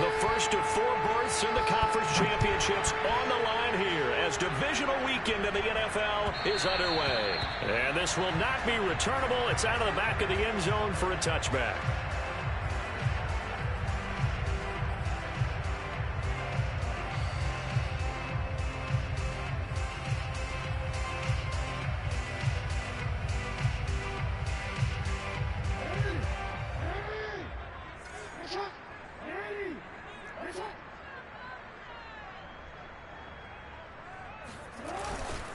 The first of 4 berths in the conference championships on the line here as divisional weekend in the NFL is underway. And this will not be returnable. It's out of the back of the end zone for a touchback.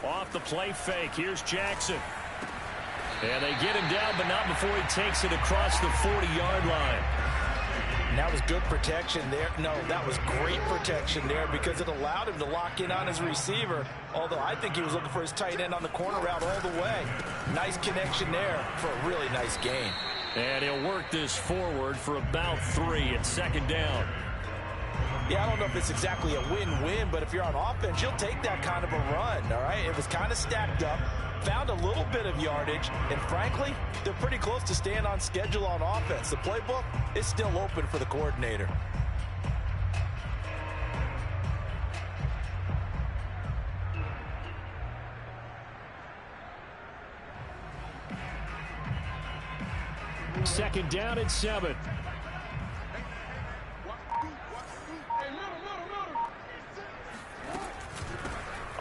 Off the play fake. Here's Jackson. And they get him down, but not before he takes it across the 40-yard line. And that was good protection there. No, that was great protection there because it allowed him to lock in on his receiver, although I think he was looking for his tight end on the corner route all the way. Nice connection there for a really nice gain. And he'll work this forward for about 3 at second down. Yeah, I don't know if it's exactly a win-win, but if you're on offense, you'll take that kind of a run, all right? It was kind of stacked up, found a little bit of yardage, and frankly, they're pretty close to staying on schedule on offense. The playbook is still open for the coordinator. Second down and 7.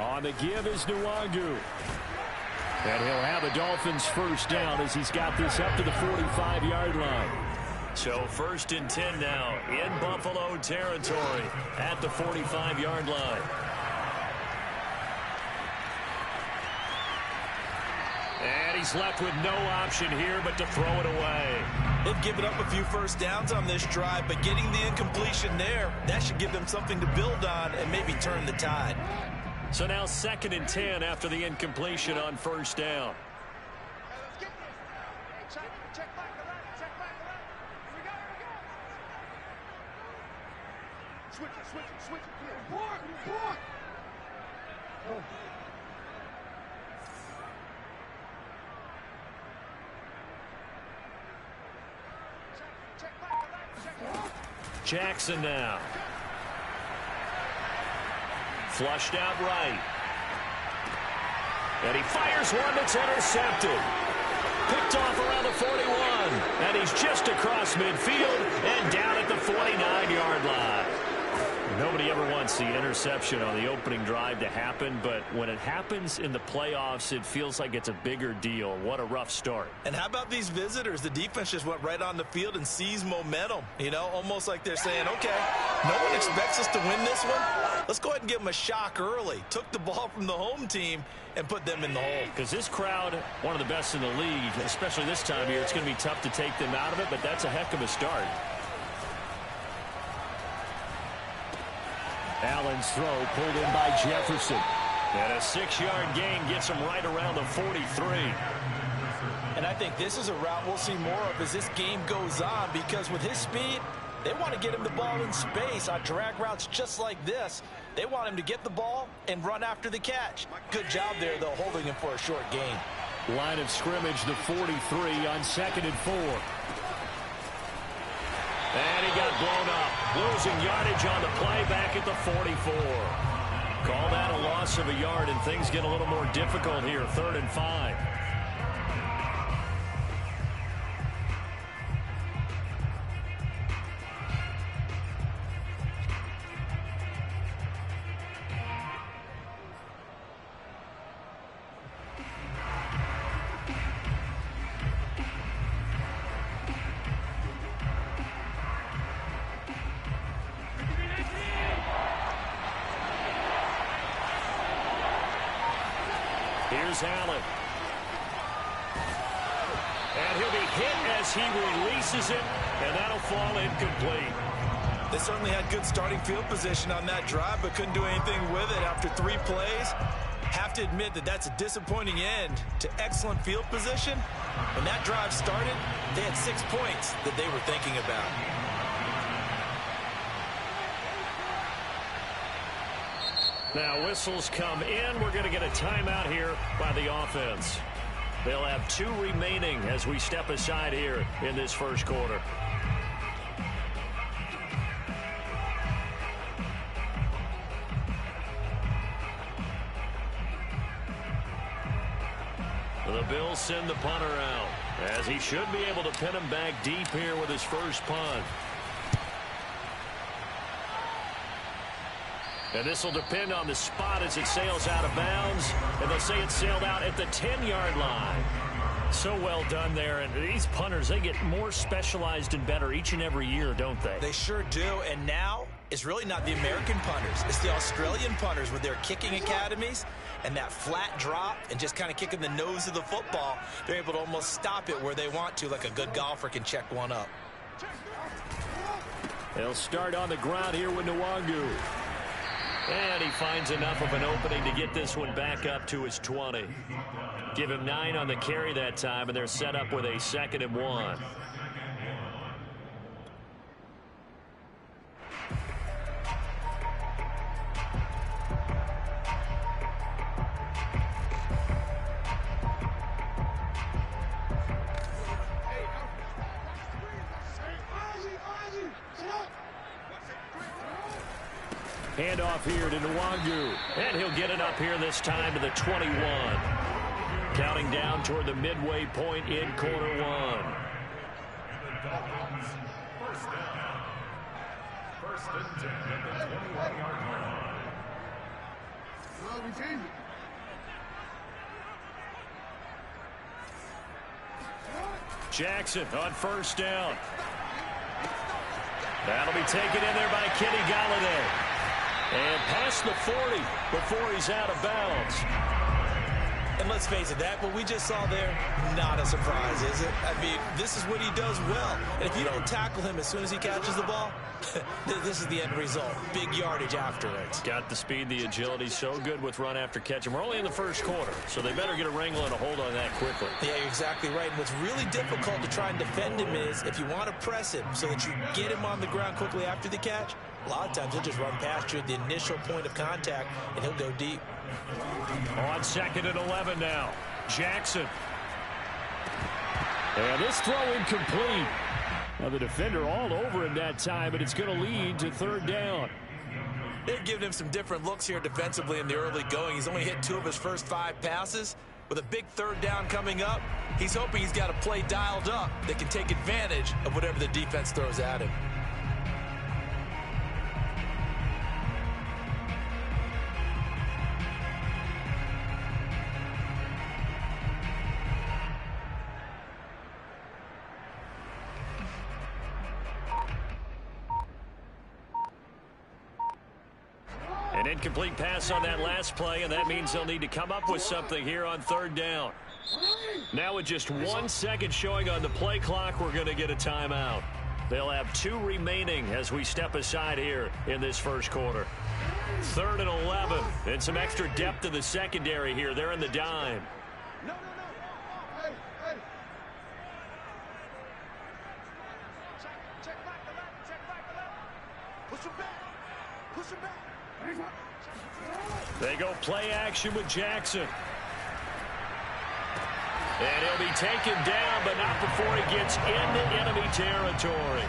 On the give is Nwangu. And he'll have the Dolphins first down as he's got this up to the 45-yard line. So first and 10 now in Buffalo territory at the 45-yard line. And he's left with no option here but to throw it away. They've given up a few first downs on this drive, but getting the incompletion there, that should give them something to build on and maybe turn the tide. So now second and 10 after the incompletion on first down. Switch it. Jackson now. Flushed out right. And he fires one that's intercepted. Picked off around the 41. And he's just across midfield and down at the 49-yard line. Nobody ever wants the interception on the opening drive to happen, but when it happens in the playoffs, it feels like it's a bigger deal. What a rough start. And how about these visitors? The defense just went right on the field and seized momentum. You know, almost like they're saying, okay, no one expects us to win this one. Let's go ahead and give them a shock early. Took the ball from the home team and put them in the hole. Because this crowd, one of the best in the league, especially this time of year, it's going to be tough to take them out of it, but that's a heck of a start. Allen's throw pulled in by Jefferson. And a 6-yard gain gets him right around the 43. And I think this is a route we'll see more of as this game goes on, because with his speed, they want to get him the ball in space on drag routes just like this. They want him to get the ball and run after the catch. Good job there, though, holding him for a short gain. Line of scrimmage, the 43 on 2nd and 4. And he got blown up, losing yardage on the play back at the 44. Call that a loss of a yard, and things get a little more difficult here, 3rd and 5. Here's Allen. And he'll be hit as he releases it, and that'll fall incomplete. They certainly had good starting field position on that drive, but couldn't do anything with it after 3 plays. Have to admit that that's a disappointing end to excellent field position. When that drive started, they had 6 points that they were thinking about. Now whistles come in. We're going to get a timeout here by the offense. They'll have 2 remaining as we step aside here in this first quarter. he'll send the punter out, as he should be able to pin him back deep here with his first punt. And this will depend on the spot as it sails out of bounds. And they'll say it sailed out at the 10-yard line. So well done there. And these punters, they get more specialized and better each and every year, don't they? They sure do. And now it's really not the American punters. It's the Australian punters with their kicking academies and that flat drop and just kind of kicking the nose of the football. They're able to almost stop it where they want to, like a good golfer can check one up. They'll start on the ground here with Nwangu. And he finds enough of an opening to get this one back up to his 20. Give him 9 on the carry that time, and they're set up with a 2nd and 1. Handoff here to Nwangu. And he'll get it up here this time to the 21. Counting down toward the midway point in quarter 1. First and 10 at the 21-yard line. Well, we change it. Jackson on first down. That'll be taken in there by Kenny Galladay. And past the 40 before he's out of bounds. And let's face it, that what we just saw there, not a surprise, is it? I mean, this is what he does well. And if you don't tackle him as soon as he catches the ball, this is the end result. Big yardage afterwards. Got the speed, the agility, so good with run after catch. And we're only in the first quarter, so they better get a wrangle and a hold on that quickly. Yeah, you're exactly right. And what's really difficult to try and defend him is if you want to press him so that you get him on the ground quickly after the catch, a lot of times he'll just run past you at the initial point of contact, and he'll go deep. On 2nd and 11 now. Jackson. And this throw incomplete. Now the defender all over him that time, but it's going to lead to 3rd down. They're giving him some different looks here defensively in the early going. He's only hit 2 of his first 5 passes. With a big 3rd down coming up, he's hoping he's got a play dialed up that can take advantage of whatever the defense throws at him. An incomplete pass on that last play, and that means they'll need to come up with something here on 3rd down. Now with just 1 second showing on the play clock, we're going to get a timeout. They'll have 2 remaining as we step aside here in this first quarter. 3rd and 11, and some extra depth in the secondary here. They're in the dime. No. Hey. Check back the left. Push him back. They go play action with Jackson. And he'll be taken down, but not before he gets into enemy territory.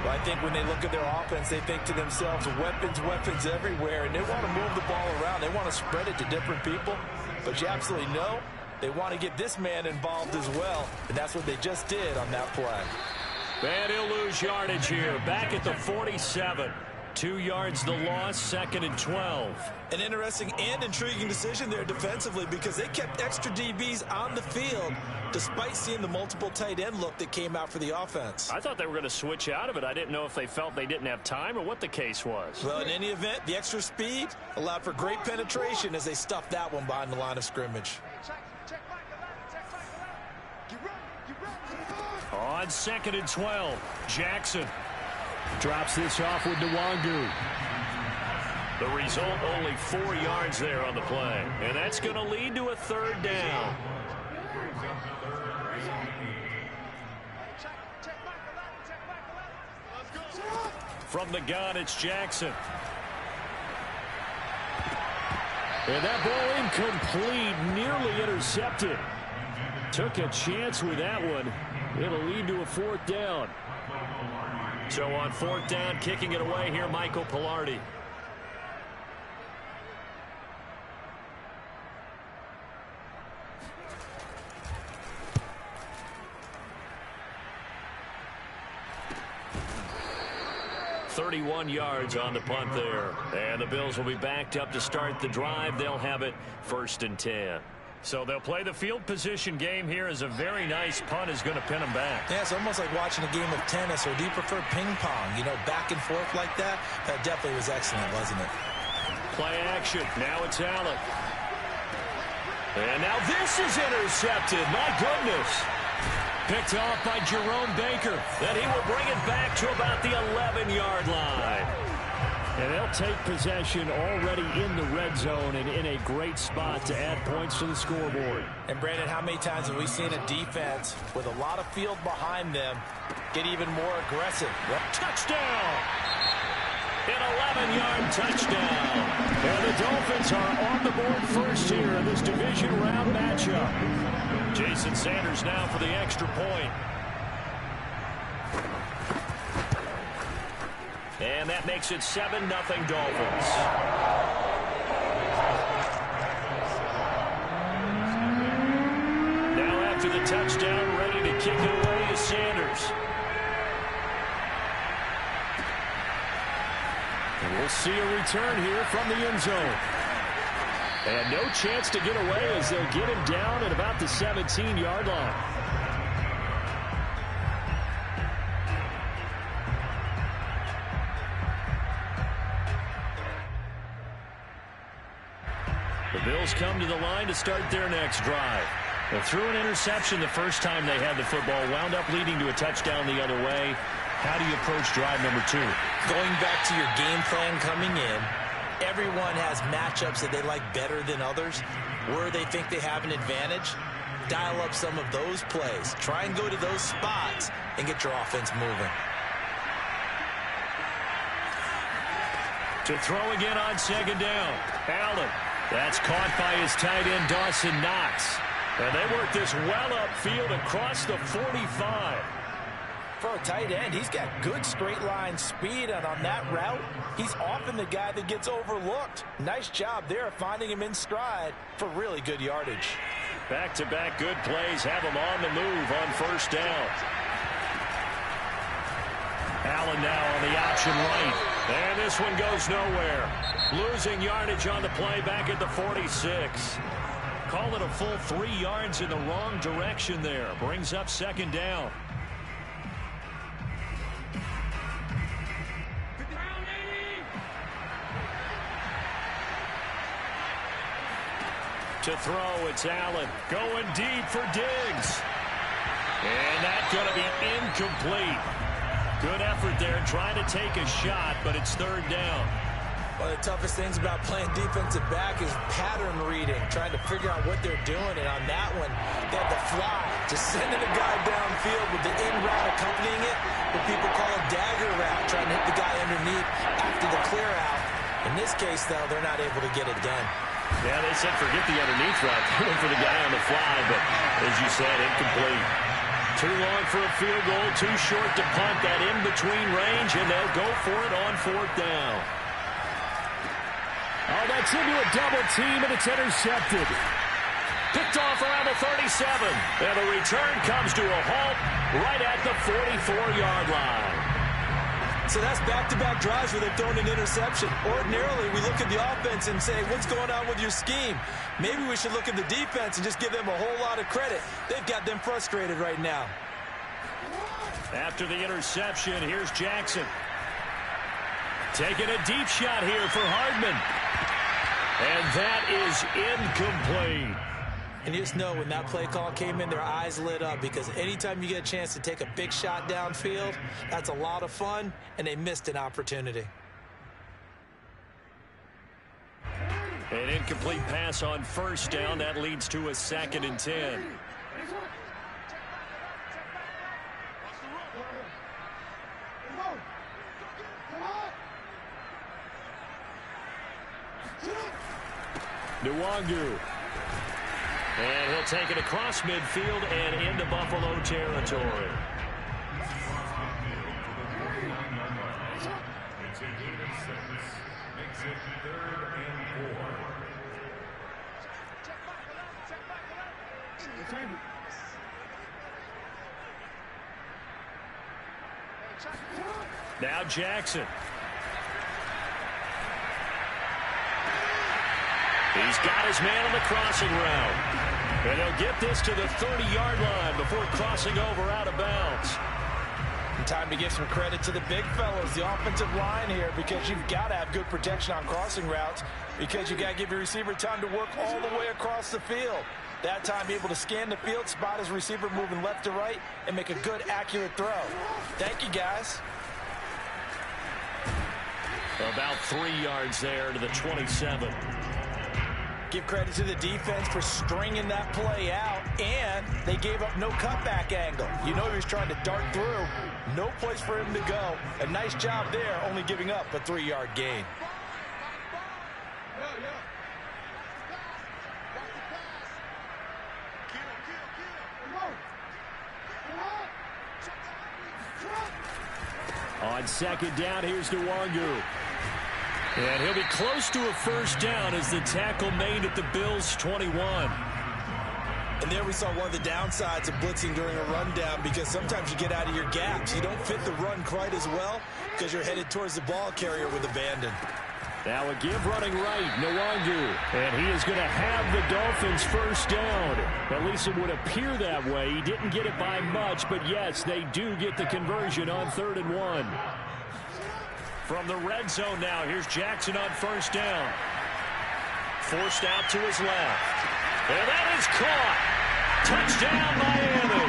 Well, I think when they look at their offense, they think to themselves, weapons everywhere, and they want to move the ball around. They want to spread it to different people. But you absolutely know they want to get this man involved as well, and that's what they just did on that play. And he'll lose yardage here, back at the 47. 2 yards the loss, 2nd and 12. An interesting and intriguing decision there defensively because they kept extra DBs on the field despite seeing the multiple tight end look that came out for the offense. I thought they were going to switch out of it. I didn't know if they felt they didn't have time or what the case was. Well, in any event, the extra speed allowed for great penetration as they stuffed that one behind the line of scrimmage. Check back the left. Get ready. On 2nd and 12, Jackson drops this off with Nwangu. The result, only 4 yards there on the play. And that's going to lead to a 3rd down. From the gun, it's Jackson. And that ball incomplete, nearly intercepted. Took a chance with that one. It'll lead to a 4th down. So on 4th down, kicking it away here, Michael Pilardi. 31 yards on the punt there. And the Bills will be backed up to start the drive. They'll have it 1st and 10. So they'll play the field position game here as a very nice punt is going to pin them back. Yeah, it's almost like watching a game of tennis, or do you prefer ping pong? You know, back and forth like that? That definitely was excellent, wasn't it? Play action. Now it's Allen. And now this is intercepted. My goodness. Picked off by Jerome Baker. Then he will bring it back to about the 11-yard line. And they'll take possession already in the red zone and in a great spot to add points to the scoreboard. And, Brandon, how many times have we seen a defense with a lot of field behind them get even more aggressive? Touchdown! An 11-yard touchdown. And the Dolphins are on the board first here in this division round matchup. Jason Sanders now for the extra point. And that makes it 7-0 Dolphins. Now after the touchdown, ready to kick it away is Sanders. And we'll see a return here from the end zone. And no chance to get away as they'll get him down at about the 17-yard line. The Bills come to the line to start their next drive. They threw an interception the first time they had the football, wound up leading to a touchdown the other way. How do you approach drive number 2? Going back to your game plan coming in, everyone has matchups that they like better than others. Where they think they have an advantage, dial up some of those plays. Try and go to those spots and get your offense moving. To throw again on 2nd down. Allen. That's caught by his tight end, Dawson Knox. And they work this well upfield across the 45. For a tight end, he's got good straight line speed, and on that route, he's often the guy that gets overlooked. Nice job there finding him in stride for really good yardage. Back-to-back good plays have him on the move on 1st down. Allen now on the option right. And this one goes nowhere. Losing yardage on the play back at the 46. Call it a full 3 yards in the wrong direction there. Brings up 2nd down. To throw, it's Allen. Going deep for Diggs. And that's going to be incomplete. Good effort there, trying to take a shot, but it's 3rd down. One of the toughest things about playing defensive back is pattern reading, trying to figure out what they're doing. And on that one, they had the fly, just sending a guy downfield with the in route accompanying it, what people call a dagger route, trying to hit the guy underneath after the clear out. In this case, though, they're not able to get it done. Yeah, they said forget the underneath route. They went for the guy on the fly, but as you said, incomplete. Too long for a field goal, too short to punt that in-between range, and they'll go for it on 4th down. Oh, that's into a double team, and it's intercepted. Picked off around the 37, and the return comes to a halt right at the 44-yard line. So that's back-to-back drives where they've thrown an interception. Ordinarily, we look at the offense and say, what's going on with your scheme? Maybe we should look at the defense and just give them a whole lot of credit. They've got them frustrated right now. After the interception, here's Jackson. Taking a deep shot here for Hardman. And that is incomplete. And you just know when that play call came in, their eyes lit up, because anytime you get a chance to take a big shot downfield, that's a lot of fun, and they missed an opportunity. An incomplete pass on 1st down. That leads to a 2nd and 10. Nwangu. And he'll take it across midfield and into Buffalo territory. It's a gain of 6. Makes it 3rd and 4. Now Jackson. He's got his man on the crossing route. And he'll get this to the 30-yard line before crossing over out of bounds. Time to give some credit to the big fellows, the offensive line here, because you've got to have good protection on crossing routes, because you got to give your receiver time to work all the way across the field. That time able to scan the field, spot his receiver moving left to right, and make a good, accurate throw. Thank you, guys. About 3 yards there to the 27. Give credit to the defense for stringing that play out, and they gave up no cutback angle. You know he was trying to dart through. No place for him to go. A nice job there, only giving up a 3-yard gain. On second down, here's Nwangu. And he'll be close to a first down as the tackle made at the Bills' 21. And there we saw one of the downsides of blitzing during a rundown, because sometimes you get out of your gaps. You don't fit the run quite as well because you're headed towards the ball carrier with abandon. Now a give running right, Nwangu. And he is going to have the Dolphins first down. At least it would appear that way. He didn't get it by much, but yes, they do get the conversion on 3rd and 1. From the red zone now, here's Jackson on first down. Forced out to his left. And that is caught. Touchdown, Miami.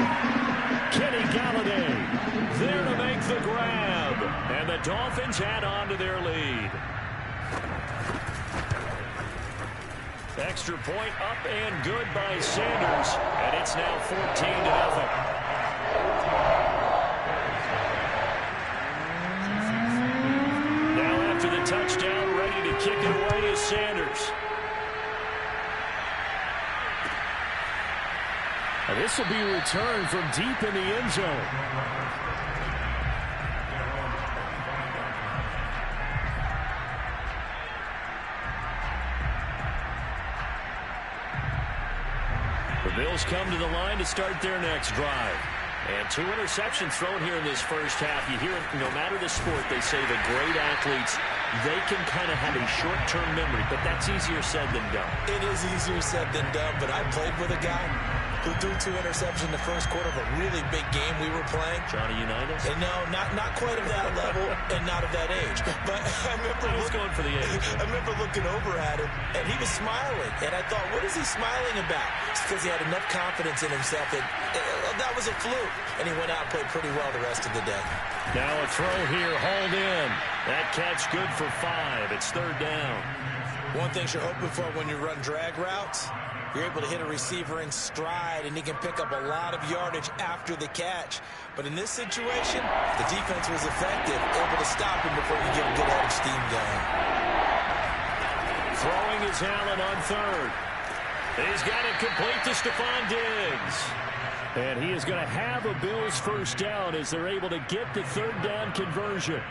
Kenny Galladay there to make the grab. And the Dolphins add on to their lead. Extra point up and good by Sanders. And it's now 14-0. After the touchdown, ready to kick it away is Sanders. And this will be returned from deep in the end zone. The Bills come to the line to start their next drive. And 2 interceptions thrown here in this first half. You hear it, no matter the sport, they say the great athletes, they can kind of have a short-term memory, but that's easier said than done. It is easier said than done, but I played with a guy who threw 2 interceptions in the first quarter of a really big game we were playing. Johnny Unitas? And no, not quite of that level and not of that age. But I was going for the age. I remember looking over at him, and he was smiling. And I thought, what is he smiling about? It's because he had enough confidence in himself that was a fluke. And he went out and played pretty well the rest of the day. Now a throw here, hauled in. That catch good for 5. It's 3rd down. One thing you're hoping for when you run drag routes, you're able to hit a receiver in stride, and he can pick up a lot of yardage after the catch. But in this situation, the defense was effective, able to stop him before you get a good head of steam going. Throwing is Allen on 3rd. He's got it complete to Stephon Diggs. And he is going to have a Bills first down as they're able to get the 3rd down conversion.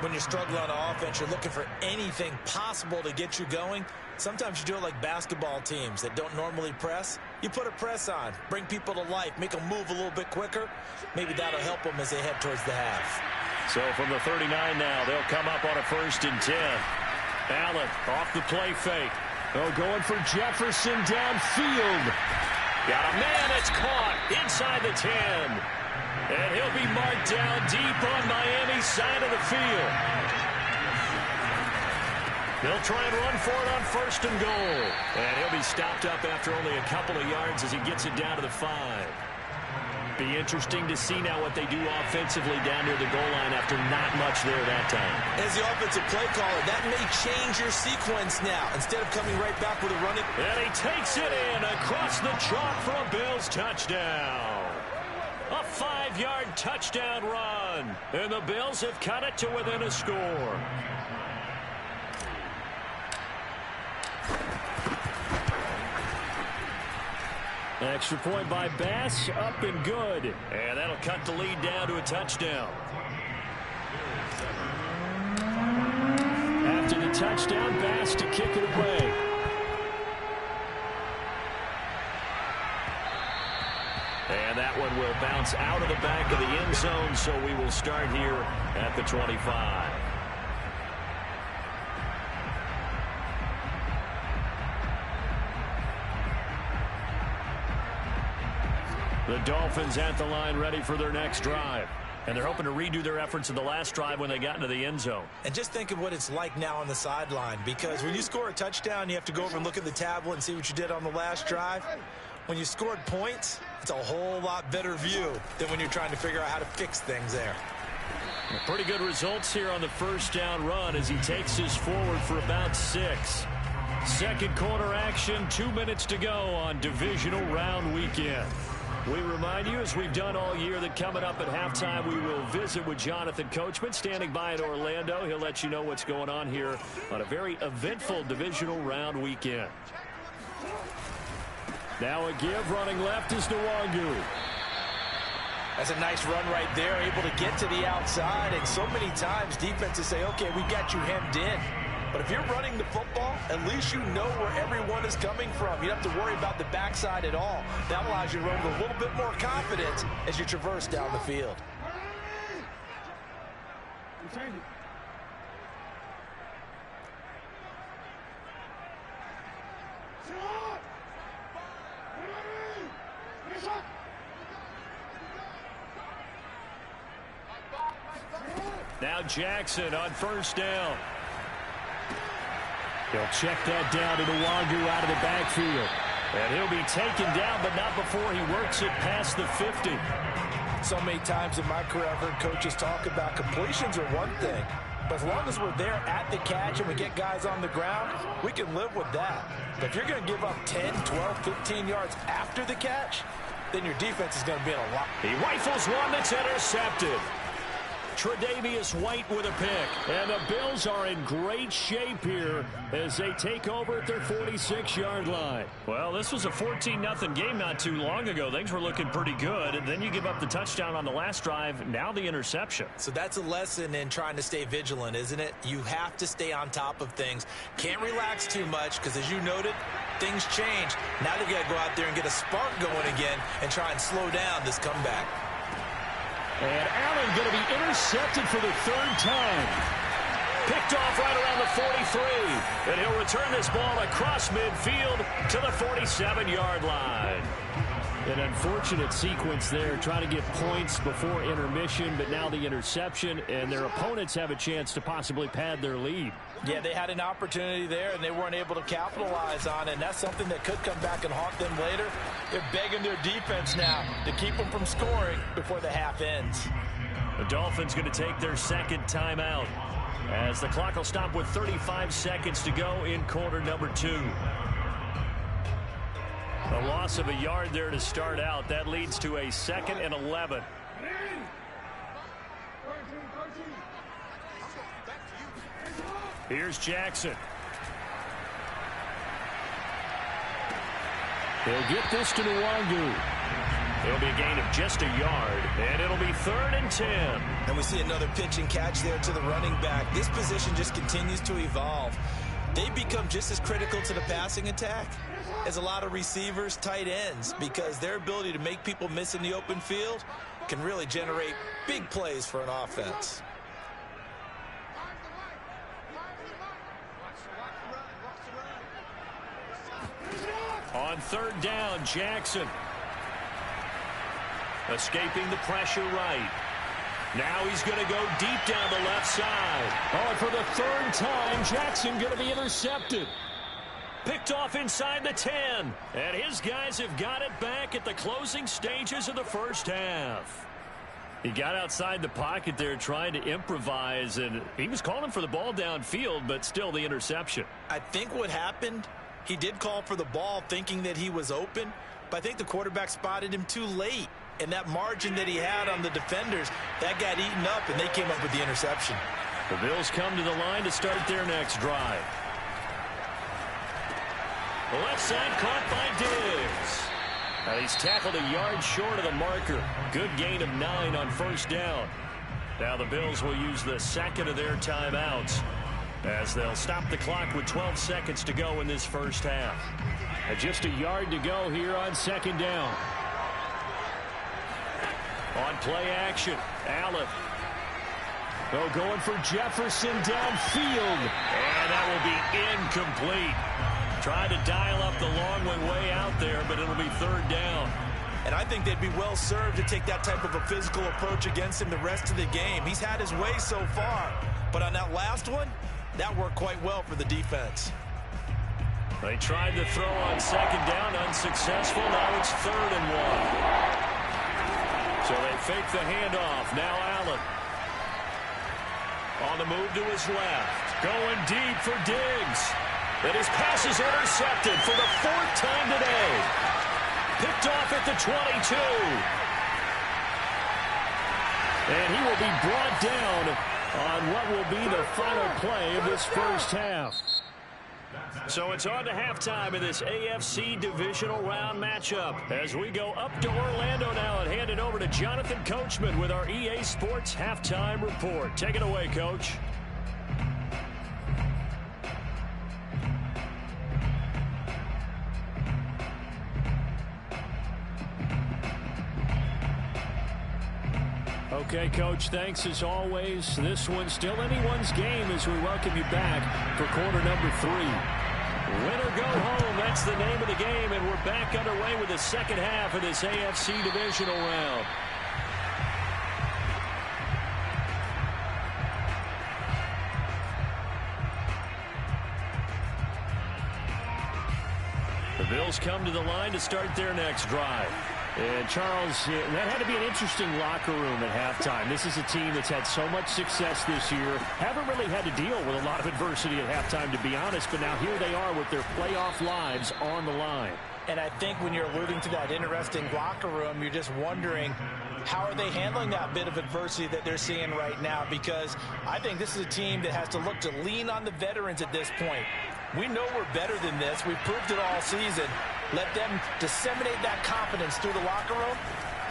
When you struggle on offense, you're looking for anything possible to get you going. Sometimes you do it like basketball teams that don't normally press. You put a press on, bring people to life, make them move a little bit quicker. Maybe that'll help them as they head towards the half. So from the 39 now, they'll come up on a 1st and 10. Allen off the play fake. Oh, going for Jefferson downfield. Got a man that's caught inside the 10. And he'll be marked down deep on Miami's side of the field. They'll try and run for it on 1st and goal. And he'll be stopped up after only a couple of yards as he gets it down to the 5. Be interesting to see now what they do offensively down near the goal line after not much there that time. As the offensive play caller, that may change your sequence now. Instead of coming right back with a running. And he takes it in across the chalk for a Bills touchdown. A 5-yard touchdown run. And the Bills have cut it to within a score. Extra point by Bass, up and good. And that'll cut the lead down to a touchdown. After the touchdown, Bass to kick it away. And that one will bounce out of the back of the end zone, so we will start here at the 25. The Dolphins at the line ready for their next drive. And they're hoping to redo their efforts in the last drive when they got into the end zone. And just think of what it's like now on the sideline, because when you score a touchdown, you have to go over and look at the tablet and see what you did on the last drive. When you scored points, it's a whole lot better view than when you're trying to figure out how to fix things there. Pretty good results here on the first down run as he takes us forward for about 6. Second quarter action, 2 minutes to go on divisional round weekend. We remind you, as we've done all year, that coming up at halftime, we will visit with Jonathan Coachman standing by in Orlando. He'll let you know what's going on here on a very eventful divisional round weekend. Now a give, running left is Nwangu. That's a nice run right there, able to get to the outside. And so many times defenses say, okay, we got you hemmed in. But if you're running the football, at least you know where everyone is coming from. You don't have to worry about the backside at all. That allows you to run with a little bit more confidence as you traverse down the field. Now Jackson on first down. He'll check that down to Nwangu out of the backfield. And he'll be taken down, but not before he works it past the 50. So many times in my career, I've heard coaches talk about completions are one thing. But as long as we're there at the catch and we get guys on the ground, we can live with that. But if you're going to give up 10, 12, 15 yards after the catch, then your defense is going to be in a lot. He rifles one that's intercepted. Tre'Davious White with a pick. And the Bills are in great shape here as they take over at their 46-yard line. Well, this was a 14-0 game not too long ago. Things were looking pretty good. And then you give up the touchdown on the last drive. Now the interception. So that's a lesson in trying to stay vigilant, isn't it? You have to stay on top of things. Can't relax too much because, as you noted, things change. Now they've got to go out there and get a spark going again and try and slow down this comeback. And Allen going to be intercepted for the third time. Picked off right around the 43. And he'll return this ball across midfield to the 47-yard line. An unfortunate sequence there, trying to get points before intermission, but now the interception, and their opponents have a chance to possibly pad their lead. Yeah, they had an opportunity there, and they weren't able to capitalize on it, and that's something that could come back and haunt them later. They're begging their defense now to keep them from scoring before the half ends. The Dolphins going to take their second timeout as the clock will stop with 35 seconds to go in quarter number 2. A loss of a yard there to start out. That leads to a 2nd and 11. Here's Jackson. He'll get this to Nwangu. It'll be a gain of just a yard, and it'll be 3rd and 10. And we see another pitch and catch there to the running back. This position just continues to evolve. They become just as critical to the passing attack as a lot of receivers, tight ends, because their ability to make people miss in the open field can really generate big plays for an offense. On 3rd down, Jackson. Escaping the pressure right. Now he's going to go deep down the left side. Oh, and for the 3rd time, Jackson going to be intercepted. Picked off inside the 10. And his guys have got it back at the closing stages of the first half. He got outside the pocket there trying to improvise, and he was calling for the ball downfield, but still the interception. I think what happened, he did call for the ball thinking that he was open, but I think the quarterback spotted him too late. And that margin that he had on the defenders, that got eaten up, and they came up with the interception. The Bills come to the line to start their next drive. The left side caught by Diggs. Now he's tackled a yard short of the marker. Good gain of 9 on 1st down. Now the Bills will use the 2nd of their timeouts as they'll stop the clock with 12 seconds to go in this first half. And just a yard to go here on 2nd down. On play action, Allen. Oh, going for Jefferson downfield. And that will be incomplete. Trying to dial up the long way out there, but it'll be third down. And I think they'd be well served to take that type of a physical approach against him the rest of the game. He's had his way so far. But on that last one, that worked quite well for the defense. They tried to throw on second down, unsuccessful. Now it's 3rd and 1. So they fake the handoff. Now Allen. On the move to his left. Going deep for Diggs. And his pass is intercepted for the 4th time today. Picked off at the 22. And he will be brought down on what will be the final play of this first half. So it's on to halftime in this AFC Divisional Round matchup as we go up to Orlando now and hand it over to Jonathan Coachman with our EA Sports Halftime Report. Take it away, Coach. Okay, Coach, thanks as always. This one's still anyone's game as we welcome you back for quarter number 3. Win or go home, that's the name of the game, and we're back underway with the second half of this AFC Divisional Round. The Bills come to the line to start their next drive. And, Charles, that had to be an interesting locker room at halftime. This is a team that's had so much success this year. Haven't really had to deal with a lot of adversity at halftime, to be honest. But now here they are with their playoff lives on the line. And I think when you're alluding to that interesting locker room, you're just wondering, how are they handling that bit of adversity that they're seeing right now? Because I think this is a team that has to look to lean on the veterans at this point. We know we're better than this. We've proved it all season. Let them disseminate that confidence through the locker room.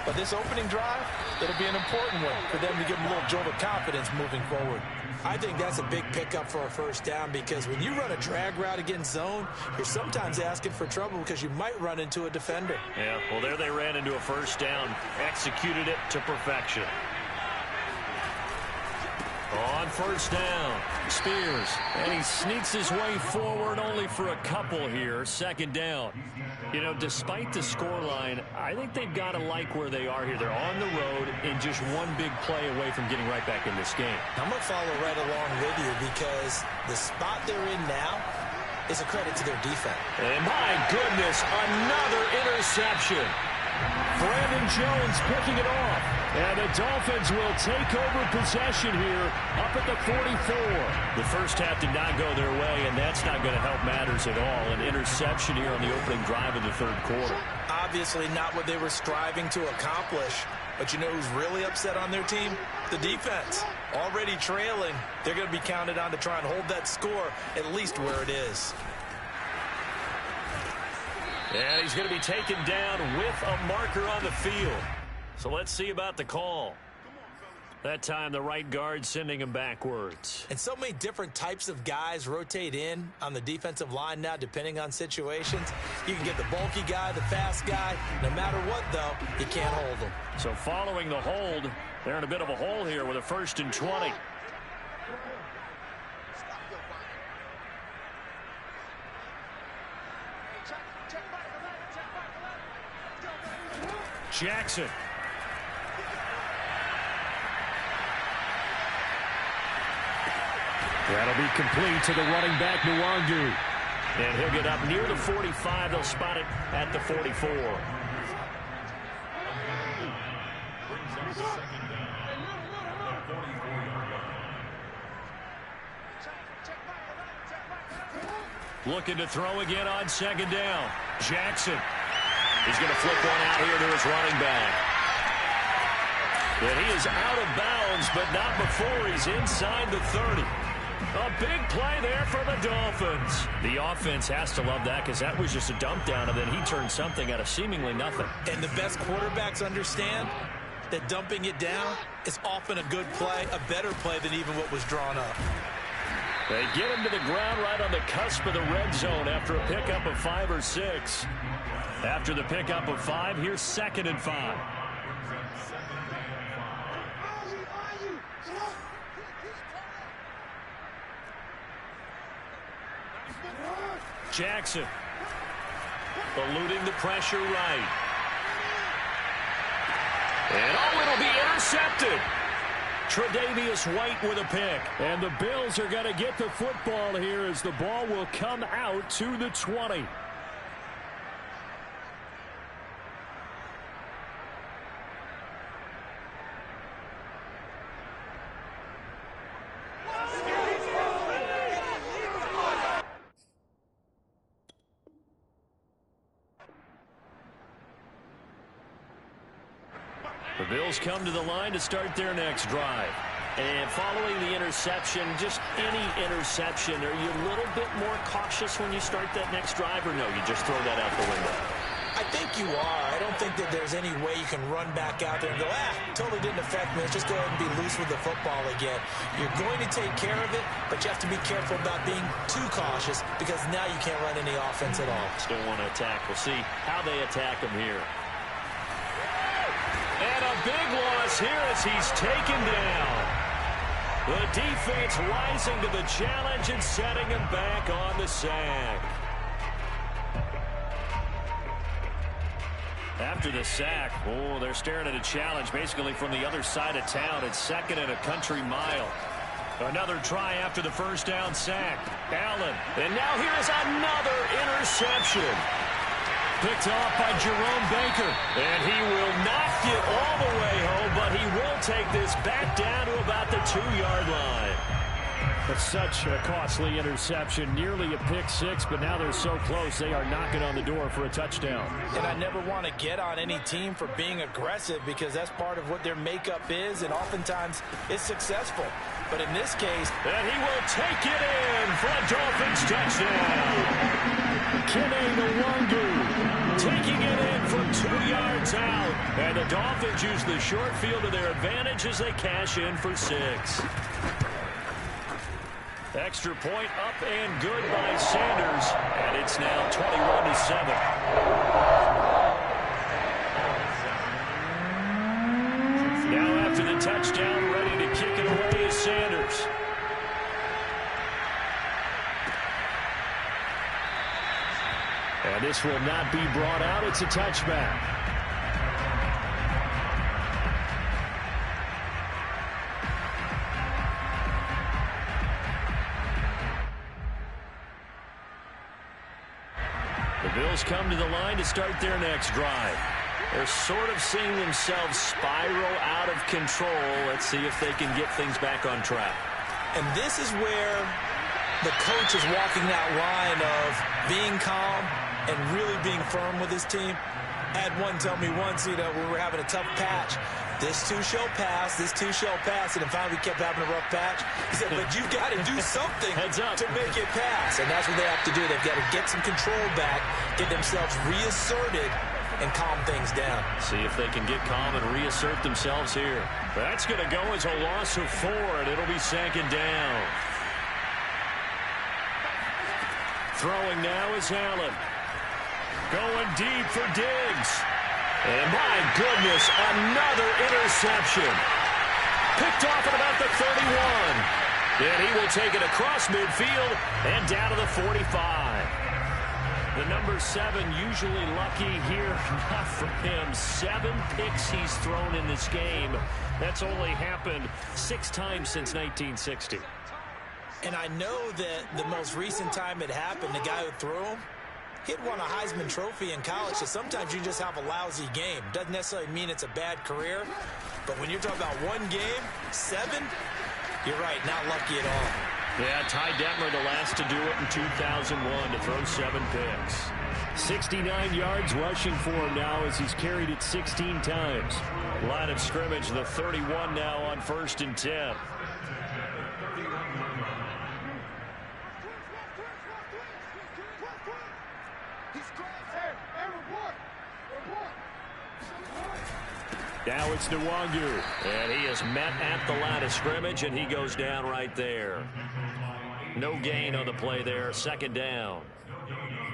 But this opening drive, it'll be an important one for them to give them a little jolt of confidence moving forward. I think that's a big pickup for a first down because when you run a drag route against zone, you're sometimes asking for trouble because you might run into a defender. Yeah, well, there they ran into a first down, executed it to perfection. On first down, Spears, and he sneaks his way forward only for a couple here, second down. You know, despite the scoreline, I think they've got to like where they are here. They're on the road and just one big play away from getting right back in this game. I'm going to follow right along with you because the spot they're in now is a credit to their defense. And my goodness, another interception. Brandon Jones picking it off. And the Dolphins will take over possession here up at the 44. The first half did not go their way, and that's not going to help matters at all. An interception here on the opening drive of the third quarter. Obviously not what they were striving to accomplish. But you know who's really upset on their team? The defense. Already trailing. They're going to be counted on to try and hold that score at least where it is. And he's going to be taken down with a marker on the field. So let's see about the call. That time the right guard sending him backwards. And so many different types of guys rotate in on the defensive line now depending on situations. You can get the bulky guy, the fast guy. No matter what, though, you can't hold them. So following the hold, they're in a bit of a hole here with a 1st and 20. Jackson. That'll be complete to the running back, Nwangu. And he'll get up near the 45. They'll spot it at the 44. Looking to throw again on second down. Jackson. He's going to flip one out here to his running back. And he is out of bounds, but not before he's inside the 30. A big play there for the Dolphins. The offense has to love that because that was just a dump down, and then he turned something out of seemingly nothing. And the best quarterbacks understand that dumping it down is often a good play, a better play than even what was drawn up. They get him to the ground right on the cusp of the red zone after a pickup of 5 or 6. After the pickup of 5, here's 2nd and 5. brings up 2nd and 5. Jackson eluding the pressure right. And it'll be intercepted. Tre'Davious White with a pick. And the Bills are going to get the football here as the ball will come out to the 20. The Bills come to the line to start their next drive. And following the interception, just any interception, are you a little bit more cautious when you start that next drive, or no, you just throw that out the window? I think you are. I don't think that there's any way you can run back out there and go, totally didn't affect me. Let's just go ahead and be loose with the football again. You're going to take care of it, but you have to be careful about being too cautious because now you can't run any offense at all. Still want to attack. We'll see how they attack him here. And a big loss here as he's taken down. The defense rising to the challenge and setting him back on the sack. After the sack, they're staring at a challenge basically from the other side of town. It's 2nd and a country mile. Another try after the first down sack. Allen. And now here is another interception. Picked off by Jerome Baker. And he will not get all the way home, but he will take this back down to about the 2-yard line. That's such a costly interception. Nearly a pick six, but now they're so close they are knocking on the door for a touchdown. And I never want to get on any team for being aggressive because that's part of what their makeup is, and oftentimes it's successful. But in this case, and he will take it in for a Dolphins touchdown. Kene Nwangu taking it in from 2 yards out. And the Dolphins use the short field to their advantage as they cash in for 6. Extra point up and good by Sanders. And it's now 21-7. Now after the touchdown, ready to kick it away is Sanders. And this will not be brought out. It's a touchback. The Bills come to the line to start their next drive. They're sort of seeing themselves spiral out of control. Let's see if they can get things back on track. And this is where the coach is walking that line of being calm and really being firm with his team. I had one tell me once, we were having a tough patch. This too shall pass, this too shall pass. And then finally we kept having a rough patch. He said, but you've got to do something to make it pass. And that's what they have to do. They've got to get some control back, get themselves reasserted, and calm things down. See if they can get calm and reassert themselves here. That's going to go as a loss of 4, and it'll be 2nd down. Throwing now is Allen. Going deep for Diggs. And my goodness, another interception. Picked off at about the 31. And he will take it across midfield and down to the 45. The number 7 usually lucky here, not for him. 7 picks he's thrown in this game. That's only happened 6 times since 1960. And I know that the most recent time it happened, the guy who threw him, he'd won a Heisman Trophy in college, so sometimes you just have a lousy game. Doesn't necessarily mean it's a bad career, but when you're talking about one game, 7, you're right, not lucky at all. Yeah, Ty Detmer, the last to do it in 2001, to throw 7 picks. 69 yards rushing for him now as he's carried it 16 times. Line of scrimmage, the 31 now on 1st and 10. Now it's Nwangu. And he is met at the line of scrimmage, and he goes down right there. No gain on the play there, 2nd down.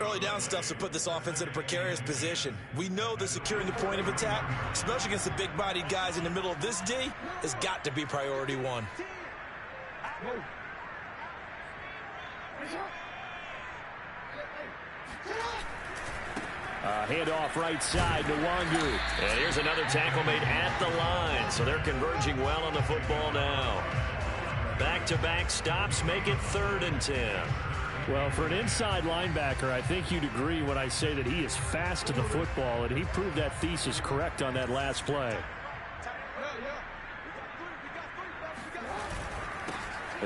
Early down stuff to put this offense in a precarious position. We know that securing the point of attack, especially against the big-bodied guys in the middle of this D, has got to be priority one. Handoff right side to Wangu. And here's another tackle made at the line. So they're converging well on the football now. Back-to-back stops make it 3rd and 10. Well, for an inside linebacker, I think you'd agree when I say that he is fast to the football, and he proved that thesis correct on that last play.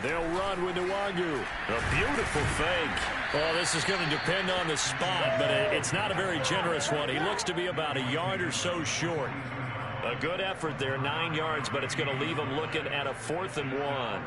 They'll run with Nwangu. A beautiful fake. Well, this is going to depend on the spot, but it's not a very generous one. He looks to be about a yard or so short. A good effort there, 9 yards, but it's going to leave him looking at a 4th and 1.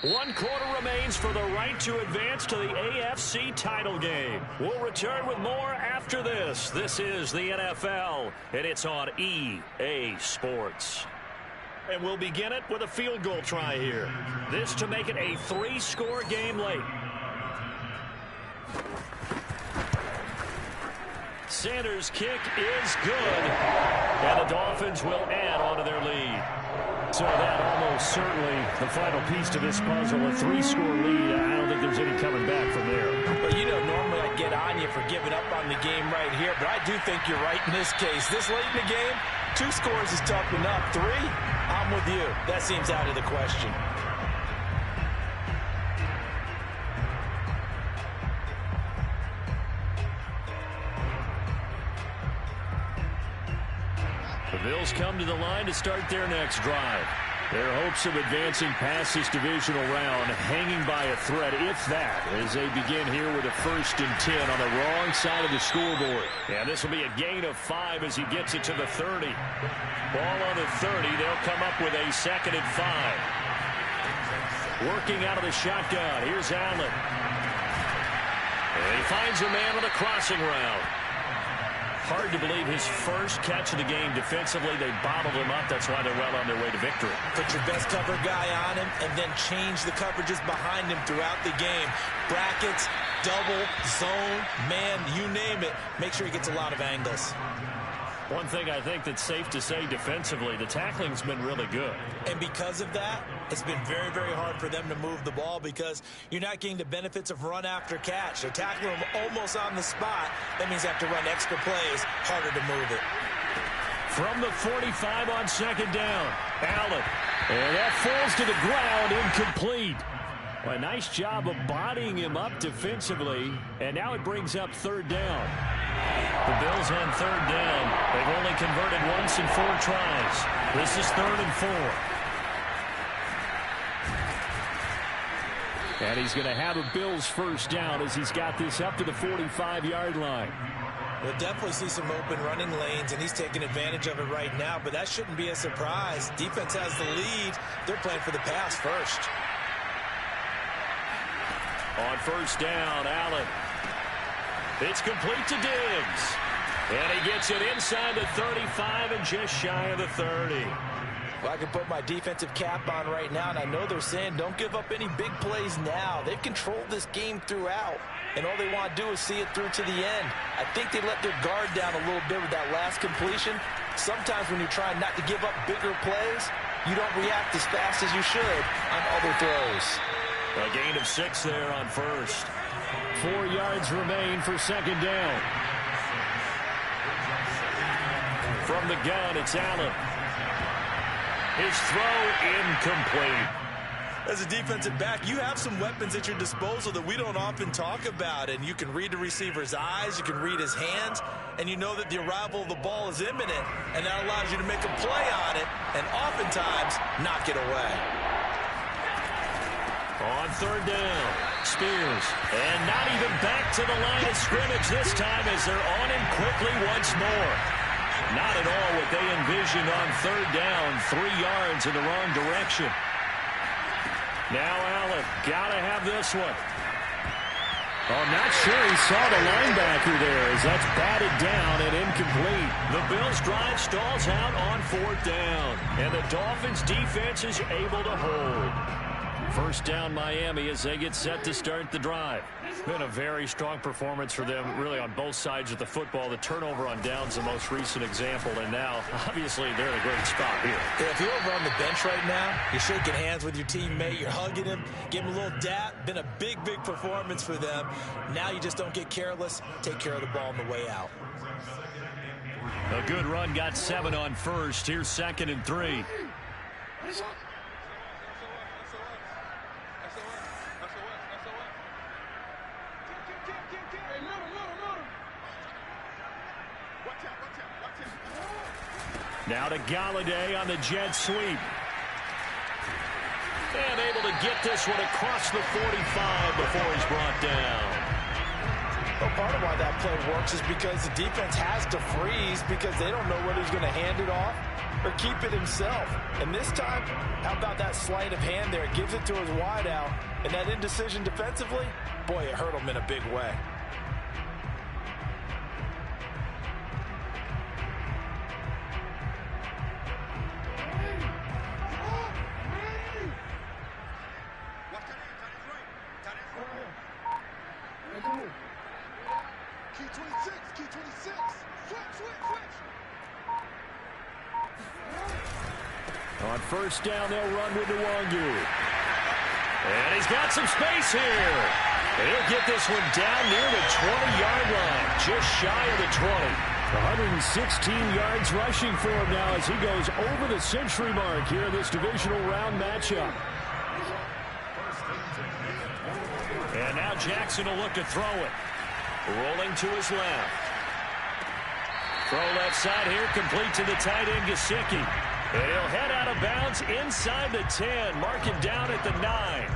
One quarter remains for the right to advance to the AFC title game. We'll return with more after this. This is the NFL, and it's on EA Sports. And we'll begin it with a field goal try here. This to make it a 3-score game late. Sanders' kick is good, and the Dolphins will add on to their lead. So that almost certainly the final piece to this puzzle, a 3-score lead. I don't think there's any coming back from there. Well, you know, normally I get on you for giving up on the game right here, but I do think you're right in this case. This late in the game, 2 scores is tough enough. 3, I'm with you. That seems out of the question. The Bills come to the line to start their next drive. Their hopes of advancing past this divisional round hanging by a thread, if that, as they begin here with a 1st and 10 on the wrong side of the scoreboard. Yeah, this will be a gain of 5 as he gets it to the 30. Ball on the 30. They'll come up with a 2nd and 5. Working out of the shotgun. Here's Allen. And he finds a man on the crossing route. Hard to believe his first catch of the game defensively. They bottled him up. That's why they're well on their way to victory. Put your best cover guy on him and then change the coverages behind him throughout the game. Brackets, double, zone, man, you name it. Make sure he gets a lot of angles. One thing I think that's safe to say defensively, the tackling's been really good. And because of that, it's been very, very hard for them to move the ball because you're not getting the benefits of run after catch. They're tackling them almost on the spot. That means they have to run extra plays, harder to move it. From the 45 on 2nd down, Allen. And that falls to the ground, incomplete. Well, a nice job of bodying him up defensively, and now it brings up 3rd down. The Bills on 3rd down. They've only converted once in 4 tries. This is 3rd and 4. And he's going to have a Bills 1st down as he's got this up to the 45-yard line. We'll definitely see some open running lanes, and he's taking advantage of it right now, but that shouldn't be a surprise. Defense has the lead. They're playing for the pass first. On 1st down, Allen. It's complete to Diggs. And he gets it inside the 35 and just shy of the 30. Well, I can put my defensive cap on right now, and I know they're saying don't give up any big plays now. They've controlled this game throughout, and all they want to do is see it through to the end. I think they let their guard down a little bit with that last completion. Sometimes when you're trying not to give up bigger plays, you don't react as fast as you should on other throws. A gain of 6 there on 1st. 4 yards remain for 2nd down. From the gun, it's Allen. His throw incomplete. As a defensive back, you have some weapons at your disposal that we don't often talk about, and you can read the receiver's eyes, you can read his hands, and you know that the arrival of the ball is imminent, and that allows you to make a play on it and oftentimes knock it away. On 3rd down, Spears. And not even back to the line of scrimmage this time as they're on him quickly once more. Not at all what they envisioned on third down. 3 yards in the wrong direction. Now Allen, gotta have this one. I'm not sure he saw the linebacker there as that's batted down and incomplete. The Bills' drive stalls out on 4th down, and the Dolphins' defense is able to hold. First down Miami as they get set to start the drive. Been a very strong performance for them, really, on both sides of the football. The turnover on downs the most recent example, and now, obviously, they're in a great spot here. Yeah, if you're over on the bench right now, you're shaking hands with your teammate, you're hugging him, give him a little dap. Been a big performance for them. Now you just don't get careless. Take care of the ball on the way out. A good run, got 7 on first. Here's 2nd and 3. Now to Galladay on the jet sweep. And able to get this one across the 45 before he's brought down. Well, part of why that play works is because the defense has to freeze because they don't know whether he's going to hand it off or keep it himself. And this time, how about that sleight of hand there? Gives it to his wideout. And that indecision defensively, boy, it hurt him in a big way. On first down, they'll run with Nwangu. And he's got some space here. And he'll get this one down near the 20-yard line, just shy of the 20. 116 yards rushing for him now as he goes over the century mark here in this divisional round matchup. And now Jackson will look to throw it. Rolling to his left. Throw left side here, complete to the tight end, Gesicki. And he'll head out of bounds inside the 10. Mark him down at the 9.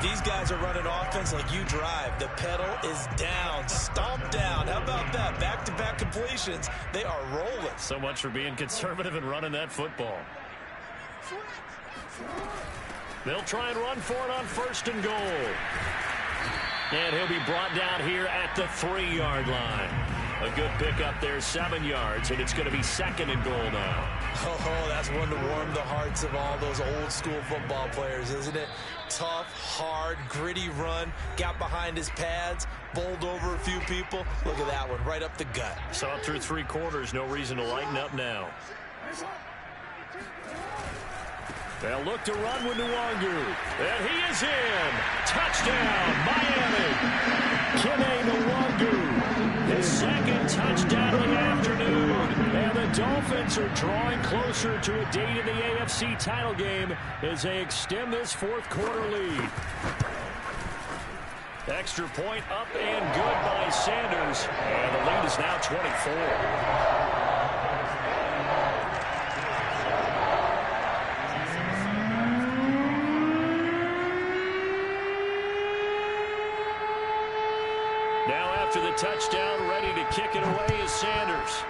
These guys are running offense like you drive. The pedal is down, stomp down. How about that? Back-to-back completions. They are rolling. So much for being conservative and running that football. They'll try and run for it on 1st and goal. And he'll be brought down here at the 3-yard line. A good pickup there, 7 yards, and it's going to be 2nd and goal now. Oh, that's one to warm the hearts of all those old-school football players, isn't it? Tough, hard, gritty run, got behind his pads, bowled over a few people. Look at that one, right up the gut. Saw it through 3 quarters, no reason to lighten up now. They'll look to run with Nwangu. And he is in. Touchdown, Miami. Kene Nwangu. His 2nd touchdown of the afternoon. And the Dolphins are drawing closer to a date in the AFC title game as they extend this 4th quarter lead. Extra point up and good by Sanders. And the lead is now 24. After the touchdown, ready to kick it away is Sanders.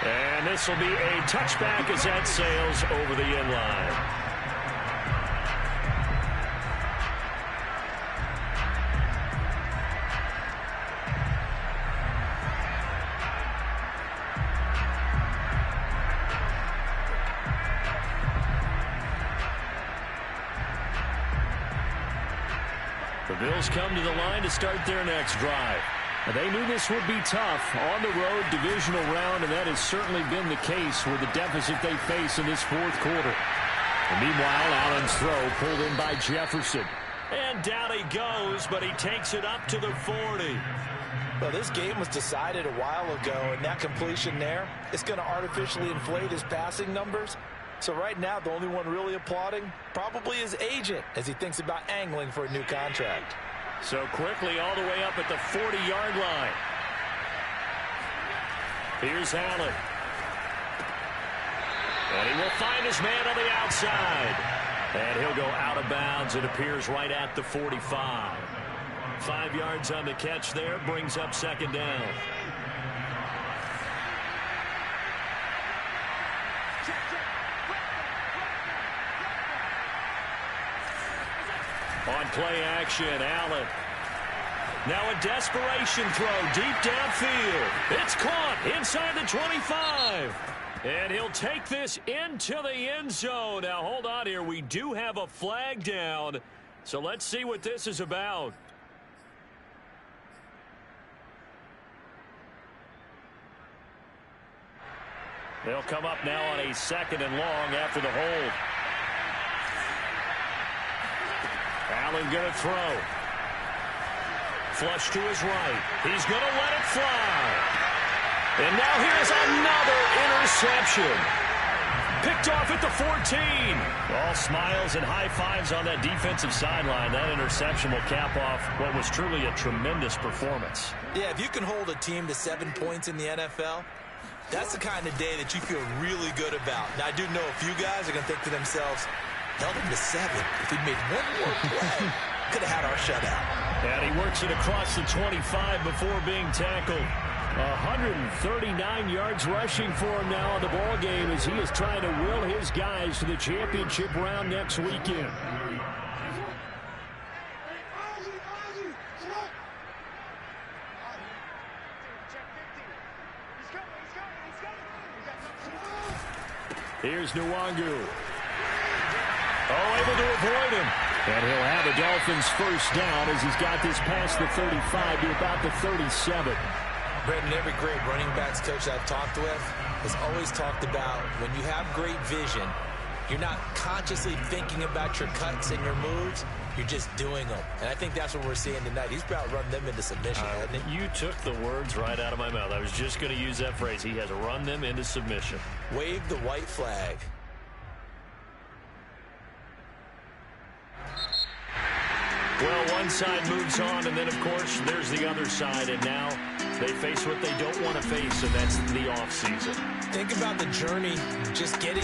And this will be a touchback as that sails over the end line. The Bills come to the line to start their next drive. They knew this would be tough on the road divisional round, and that has certainly been the case with the deficit they face in this 4th quarter. And meanwhile, Allen's throw pulled in by Jefferson. And down he goes, but he takes it up to the 40. Well, this game was decided a while ago, and that completion there is going to artificially inflate his passing numbers. So right now, the only one really applauding probably his agent as he thinks about angling for a new contract. So quickly all the way up at the 40-yard line. Here's Allen. And he will find his man on the outside. And he'll go out of bounds. It appears right at the 45. 5 yards on the catch there. Brings up second down. On play action, Allen. Now a desperation throw deep downfield. It's caught inside the 25. And he'll take this into the end zone. Now hold on here. We do have a flag down. So let's see what this is about. They'll come up now on a 2nd and long after the hold. Allen going to throw. Flush to his right. He's going to let it fly. And now here's another interception. Picked off at the 14. All smiles and high fives on that defensive sideline. That interception will cap off what was truly a tremendous performance. Yeah, if you can hold a team to 7 points in the NFL, that's the kind of day that you feel really good about. Now, I do know a few guys are going to think to themselves, held him to 7. If we'd made one more play, could have had our shutout. And he works it across the 25 before being tackled. 139 yards rushing for him now in the ball game as he is trying to will his guys to the championship round next weekend. Here's Nwangu. Able to avoid him. And he'll have a Dolphins first down as he's got this past the 35 to about the 37. Brandon, every great running backs coach I've talked with has always talked about when you have great vision, you're not consciously thinking about your cuts and your moves. You're just doing them. And I think that's what we're seeing tonight. He's about run them into submission, hasn't he? You took the words right out of my mouth. I was just going to use that phrase. He has run them into submission. Wave the white flag. Well, one side moves on, and then, of course, there's the other side. And now they face what they don't want to face, and that's the offseason. Think about the journey, just getting